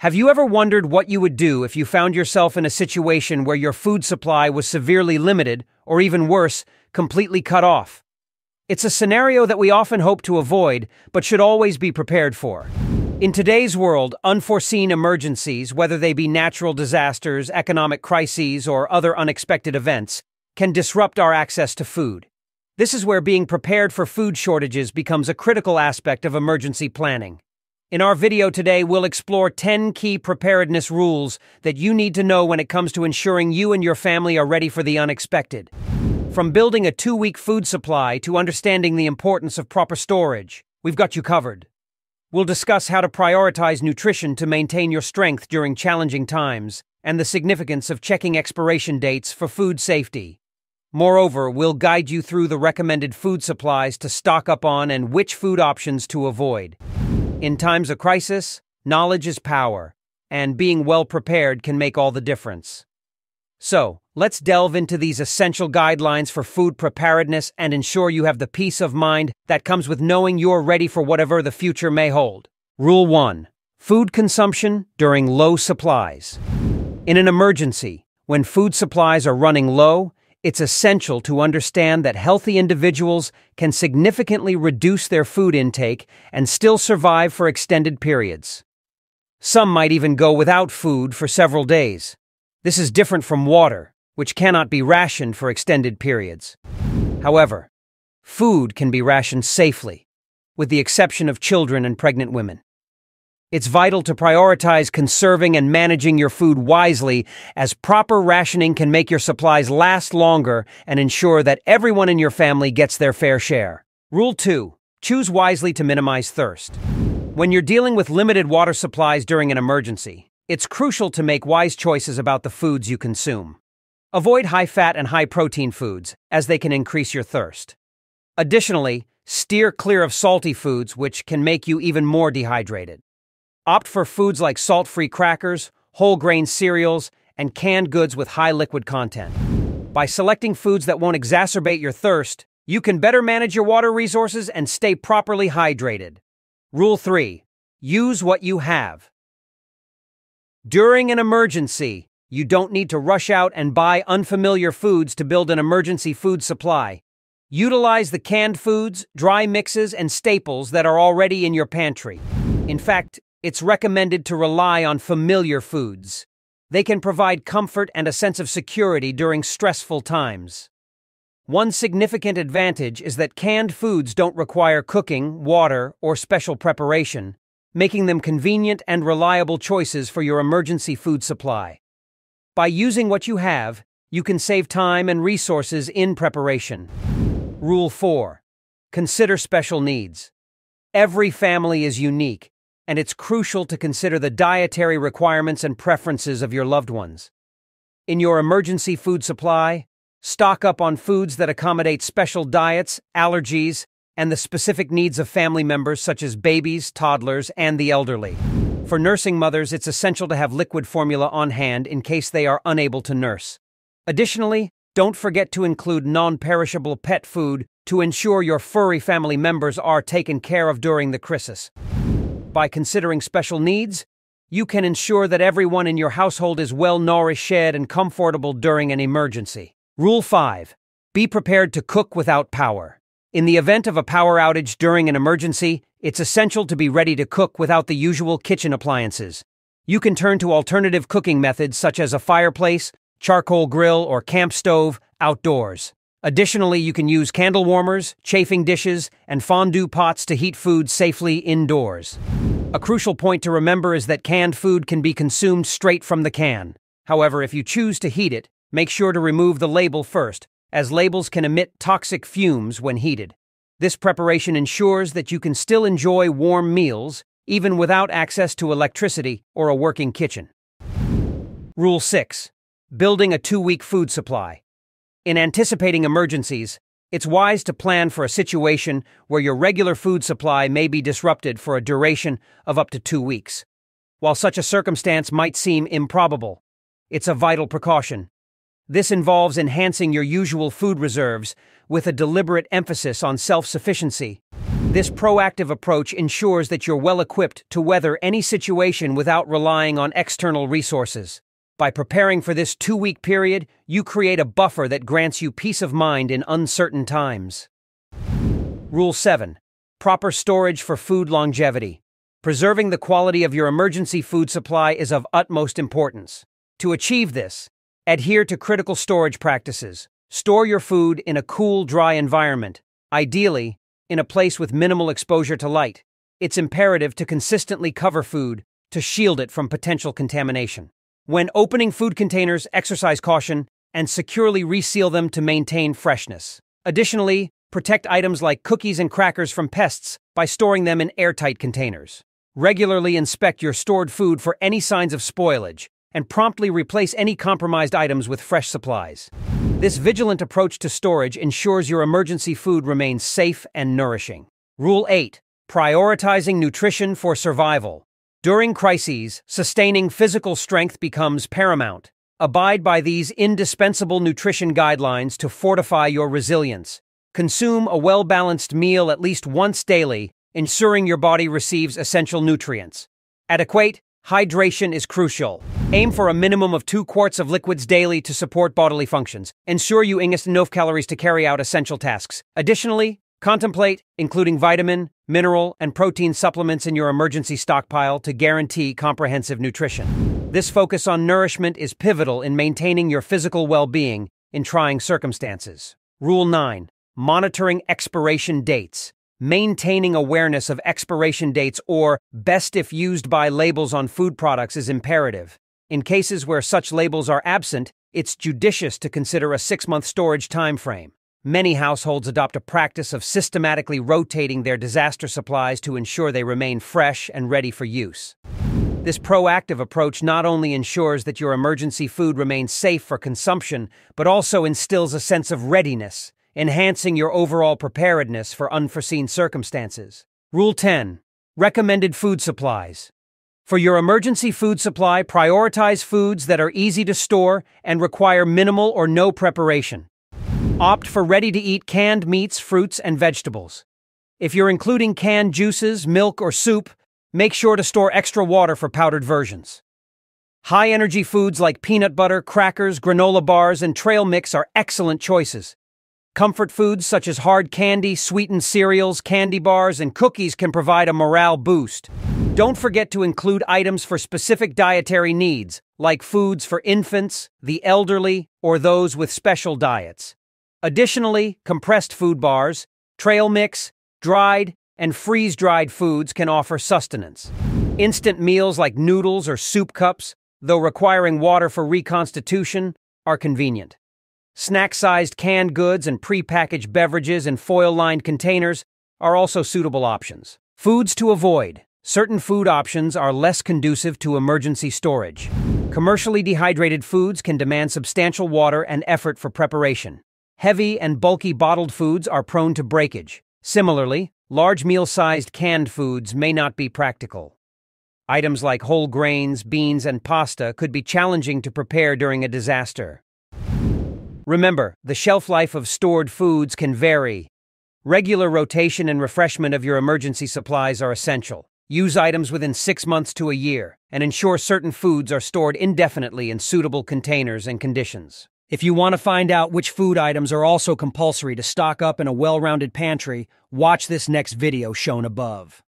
Have you ever wondered what you would do if you found yourself in a situation where your food supply was severely limited, or even worse, completely cut off? It's a scenario that we often hope to avoid, but should always be prepared for. In today's world, unforeseen emergencies, whether they be natural disasters, economic crises, or other unexpected events, can disrupt our access to food. This is where being prepared for food shortages becomes a critical aspect of emergency planning. In our video today, we'll explore 10 key preparedness rules that you need to know when it comes to ensuring you and your family are ready for the unexpected. From building a 2-week food supply to understanding the importance of proper storage, we've got you covered. We'll discuss how to prioritize nutrition to maintain your strength during challenging times, and the significance of checking expiration dates for food safety. Moreover, we'll guide you through the recommended food supplies to stock up on and which food options to avoid. In times of crisis, knowledge is power, and being well prepared can make all the difference. So, let's delve into these essential guidelines for food preparedness and ensure you have the peace of mind that comes with knowing you're ready for whatever the future may hold. Rule 1. Food consumption during low supplies. In an emergency, when food supplies are running low, it's essential to understand that healthy individuals can significantly reduce their food intake and still survive for extended periods. Some might even go without food for several days. This is different from water, which cannot be rationed for extended periods. However, food can be rationed safely, with the exception of children and pregnant women. It's vital to prioritize conserving and managing your food wisely, as proper rationing can make your supplies last longer and ensure that everyone in your family gets their fair share. Rule 2. Choose wisely to minimize thirst. When you're dealing with limited water supplies during an emergency, it's crucial to make wise choices about the foods you consume. Avoid high-fat and high-protein foods, as they can increase your thirst. Additionally, steer clear of salty foods, which can make you even more dehydrated. Opt for foods like salt-free crackers, whole-grain cereals, and canned goods with high liquid content. By selecting foods that won't exacerbate your thirst, you can better manage your water resources and stay properly hydrated. Rule 3. Use what you have. During an emergency, you don't need to rush out and buy unfamiliar foods to build an emergency food supply. Utilize the canned foods, dry mixes, and staples that are already in your pantry. In fact, it's recommended to rely on familiar foods. They can provide comfort and a sense of security during stressful times. One significant advantage is that canned foods don't require cooking, water, or special preparation, making them convenient and reliable choices for your emergency food supply. By using what you have, you can save time and resources in preparation. Rule 4. Consider special needs. Every family is unique, and it's crucial to consider the dietary requirements and preferences of your loved ones. In your emergency food supply, stock up on foods that accommodate special diets, allergies, and the specific needs of family members such as babies, toddlers, and the elderly. For nursing mothers, it's essential to have liquid formula on hand in case they are unable to nurse. Additionally, don't forget to include non-perishable pet food to ensure your furry family members are taken care of during the crisis. By considering special needs, you can ensure that everyone in your household is well-nourished and comfortable during an emergency. Rule 5. Be prepared to cook without power. In the event of a power outage during an emergency, it's essential to be ready to cook without the usual kitchen appliances. You can turn to alternative cooking methods such as a fireplace, charcoal grill, or camp stove outdoors. Additionally, you can use candle warmers, chafing dishes, and fondue pots to heat food safely indoors. A crucial point to remember is that canned food can be consumed straight from the can. However, if you choose to heat it, make sure to remove the label first, as labels can emit toxic fumes when heated. This preparation ensures that you can still enjoy warm meals, even without access to electricity or a working kitchen. Rule 6. Building a 2-week food supply. In anticipating emergencies, it's wise to plan for a situation where your regular food supply may be disrupted for a duration of up to 2 weeks. While such a circumstance might seem improbable, it's a vital precaution. This involves enhancing your usual food reserves with a deliberate emphasis on self-sufficiency. This proactive approach ensures that you're well equipped to weather any situation without relying on external resources. By preparing for this 2-week period, you create a buffer that grants you peace of mind in uncertain times. Rule 7. Proper storage for food longevity. Preserving the quality of your emergency food supply is of utmost importance. To achieve this, adhere to critical storage practices. Store your food in a cool, dry environment, ideally in a place with minimal exposure to light. It's imperative to consistently cover food to shield it from potential contamination. When opening food containers, exercise caution and securely reseal them to maintain freshness. Additionally, protect items like cookies and crackers from pests by storing them in airtight containers. Regularly inspect your stored food for any signs of spoilage and promptly replace any compromised items with fresh supplies. This vigilant approach to storage ensures your emergency food remains safe and nourishing. Rule 8. Prioritizing nutrition for survival. During crises, sustaining physical strength becomes paramount. Abide by these indispensable nutrition guidelines to fortify your resilience. Consume a well-balanced meal at least once daily, ensuring your body receives essential nutrients. Adequate hydration is crucial. Aim for a minimum of 2 quarts of liquids daily to support bodily functions. Ensure you ingest enough calories to carry out essential tasks. Additionally, contemplate including vitamin, mineral, and protein supplements in your emergency stockpile to guarantee comprehensive nutrition. This focus on nourishment is pivotal in maintaining your physical well-being in trying circumstances. Rule 9. Monitoring expiration dates. Maintaining awareness of expiration dates or best if used by labels on food products is imperative. In cases where such labels are absent, it's judicious to consider a 6-month storage time frame. Many households adopt a practice of systematically rotating their disaster supplies to ensure they remain fresh and ready for use. This proactive approach not only ensures that your emergency food remains safe for consumption, but also instills a sense of readiness, enhancing your overall preparedness for unforeseen circumstances. Rule 10. Recommended food supplies. For your emergency food supply, prioritize foods that are easy to store and require minimal or no preparation. Opt for ready-to-eat canned meats, fruits, and vegetables. If you're including canned juices, milk, or soup, make sure to store extra water for powdered versions. High-energy foods like peanut butter, crackers, granola bars, and trail mix are excellent choices. Comfort foods such as hard candy, sweetened cereals, candy bars, and cookies can provide a morale boost. Don't forget to include items for specific dietary needs, like foods for infants, the elderly, or those with special diets. Additionally, compressed food bars, trail mix, dried, and freeze-dried foods can offer sustenance. Instant meals like noodles or soup cups, though requiring water for reconstitution, are convenient. Snack-sized canned goods and prepackaged beverages in foil-lined containers are also suitable options. Foods to avoid. Certain food options are less conducive to emergency storage. Commercially dehydrated foods can demand substantial water and effort for preparation. Heavy and bulky bottled foods are prone to breakage. Similarly, large meal-sized canned foods may not be practical. Items like whole grains, beans, and pasta could be challenging to prepare during a disaster. Remember, the shelf life of stored foods can vary. Regular rotation and refreshment of your emergency supplies are essential. Use items within 6 months to a year, and ensure certain foods are stored indefinitely in suitable containers and conditions. If you want to find out which food items are also compulsory to stock up in a well-rounded pantry, watch this next video shown above.